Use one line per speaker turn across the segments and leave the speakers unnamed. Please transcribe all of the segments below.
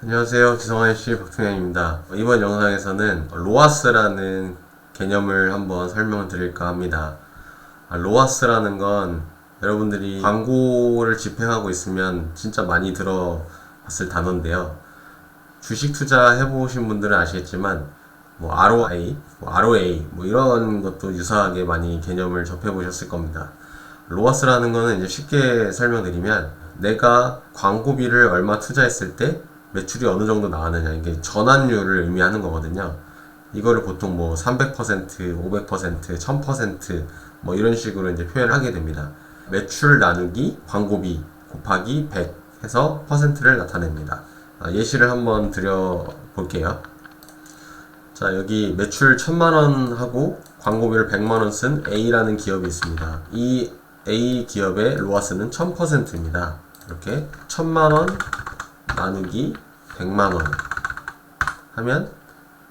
안녕하세요. 기성아이씨 박승현입니다. 이번 영상에서는 로아스라는 개념을 한번 설명을 드릴까 합니다. 로아스라는 건 여러분들이 광고를 집행하고 있으면 진짜 많이 들어봤을 단어인데요. 주식 투자 해보신 분들은 아시겠지만 ROI, ROA 이런 것도 유사하게 많이 개념을 접해보셨을 겁니다. 로아스라는 거는 이제 쉽게 설명드리면 내가 광고비를 얼마 투자했을 때 매출이 어느 정도 나왔느냐, 이게 전환율을 의미하는 거거든요. 이거를 보통 300%, 500%, 1000% 이런 식으로 이제 표현을 하게 됩니다. 매출 나누기 광고비 곱하기 100 해서 퍼센트를 나타냅니다. 예시를 한번 드려 볼게요. 자, 여기 매출 1000만원 하고 광고비를 100만원 쓴 A라는 기업이 있습니다. 이 A 기업의 로아스는 1000%입니다. 이렇게 1000만원 나누기 100만원 하면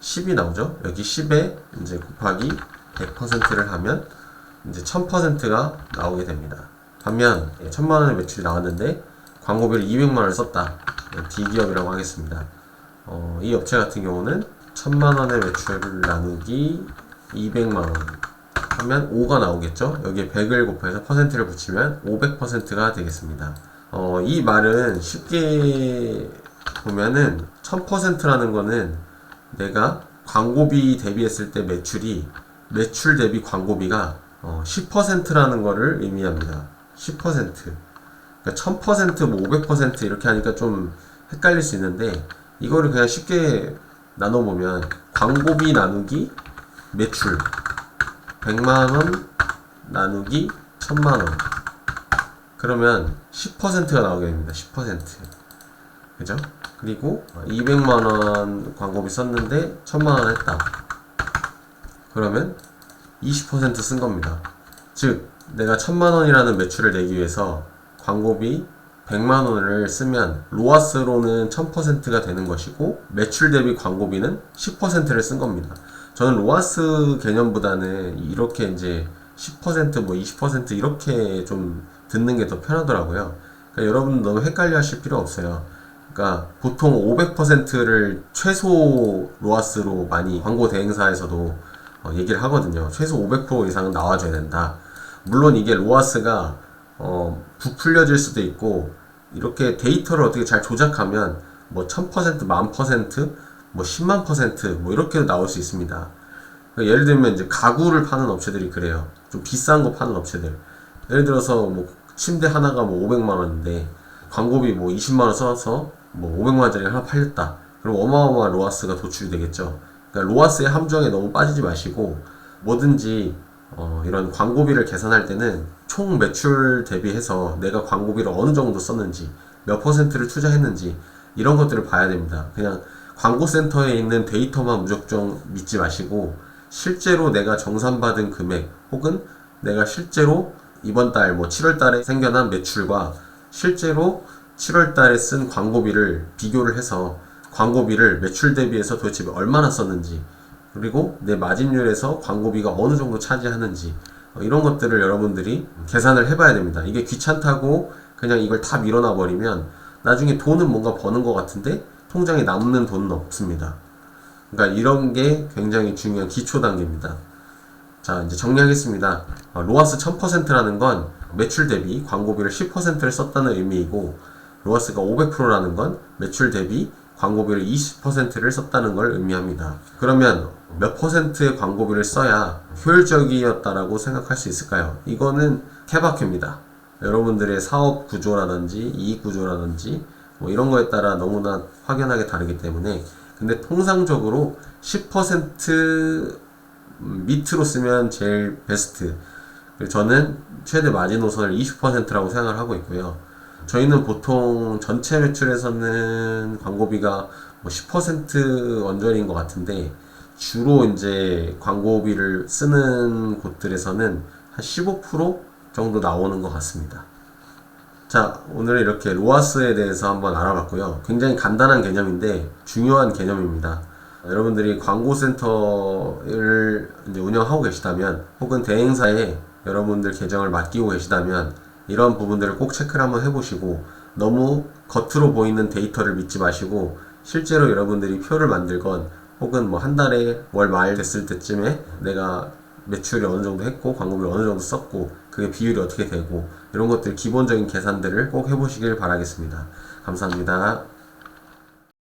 10이 나오죠. 여기 10에 이제 곱하기 100%를 하면 이제 1000%가 나오게 됩니다. 반면 1000만원의 매출이 나왔는데 광고비를 200만원을 썼다. D기업이라고 하겠습니다. 이 업체 같은 경우는 1000만원의 매출을 나누기 200만원 하면 5가 나오겠죠. 여기에 100을 곱해서 퍼센트를 붙이면 500%가 되겠습니다. 이 말은 쉽게 보면은 1000%라는 거는 내가 광고비 대비했을 때 매출 대비 광고비가 10%라는 거를 의미합니다. 10%. 그러니까 1000%, 500% 이렇게 하니까 좀 헷갈릴 수 있는데, 이거를 그냥 쉽게 나눠보면 광고비 나누기 매출 100만원 나누기 1000만원 그러면 10%가 나오게 됩니다. 10%. 그죠? 그리고 200만원 광고비 썼는데 1000만원 했다. 그러면 20% 쓴 겁니다. 즉, 내가 1000만원이라는 매출을 내기 위해서 광고비 100만원을 쓰면 로아스로는 1000%가 되는 것이고, 매출 대비 광고비는 10%를 쓴 겁니다. 저는 로아스 개념보다는 이렇게 이제 10%, 20% 이렇게 좀 듣는 게 더 편하더라고요. 그러니까 여러분 너무 헷갈려 하실 필요 없어요. 그러니까 보통 500%를 최소 로아스로 많이 광고 대행사에서도 얘기를 하거든요. 최소 500% 이상은 나와줘야 된다. 물론 이게 로아스가 부풀려질 수도 있고, 이렇게 데이터를 어떻게 잘 조작하면 1000%, 10,000%, 100,000% 이렇게도 나올 수 있습니다. 그러니까 예를 들면 이제 가구를 파는 업체들이 그래요. 좀 비싼 거 파는 업체들. 예를 들어서 침대 하나가 500만 원인데 광고비 20만 원 써서 500만 원짜리 하나 팔렸다. 그럼 어마어마한 로아스가 도출이 되겠죠. 그러니까 로아스의 함정에 너무 빠지지 마시고, 뭐든지 이런 광고비를 계산할 때는 총 매출 대비해서 내가 광고비를 어느 정도 썼는지, 몇 퍼센트를 투자했는지, 이런 것들을 봐야 됩니다. 그냥 광고센터에 있는 데이터만 무작정 믿지 마시고, 실제로 내가 정산받은 금액, 혹은 내가 실제로 이번 달 7월 달에 생겨난 매출과 실제로 7월 달에 쓴 광고비를 비교를 해서 광고비를 매출 대비해서 도대체 얼마나 썼는지, 그리고 내 마진율에서 광고비가 어느 정도 차지하는지, 이런 것들을 여러분들이 계산을 해봐야 됩니다. 이게 귀찮다고 그냥 이걸 다 밀어놔 버리면 나중에 돈은 뭔가 버는 것 같은데 통장에 남는 돈은 없습니다. 그러니까 이런 게 굉장히 중요한 기초 단계입니다. 자, 이제 정리하겠습니다. 로아스 1000%라는 건 매출 대비 광고비를 10%를 썼다는 의미이고, 로아스가 500%라는 건 매출 대비 광고비를 20%를 썼다는 걸 의미합니다. 그러면 몇 퍼센트의 광고비를 써야 효율적이었다라고 생각할 수 있을까요? 이거는 케바케입니다. 여러분들의 사업 구조라든지 이익 구조라든지 이런 거에 따라 너무나 확연하게 다르기 때문에, 근데 통상적으로 10% 밑으로 쓰면 제일 베스트. 저는 최대 마지노선을 20%라고 생각을 하고 있고요. 저희는 보통 전체 매출에서는 광고비가 10% 언저리인 것 같은데, 주로 이제 광고비를 쓰는 곳들에서는 한 15% 정도 나오는 것 같습니다. 자, 오늘 이렇게 로아스에 대해서 한번 알아봤고요. 굉장히 간단한 개념인데 중요한 개념입니다. 여러분들이 광고센터를 이제 운영하고 계시다면, 혹은 대행사에 여러분들 계정을 맡기고 계시다면, 이런 부분들을 꼭 체크를 한번 해보시고, 너무 겉으로 보이는 데이터를 믿지 마시고 실제로 여러분들이 표를 만들건 혹은 뭐 한 달에 월 말 됐을 때쯤에 내가 매출이 어느 정도 했고 광고비를 어느 정도 썼고 그게 비율이 어떻게 되고 이런 것들 기본적인 계산들을 꼭 해보시길 바라겠습니다. 감사합니다.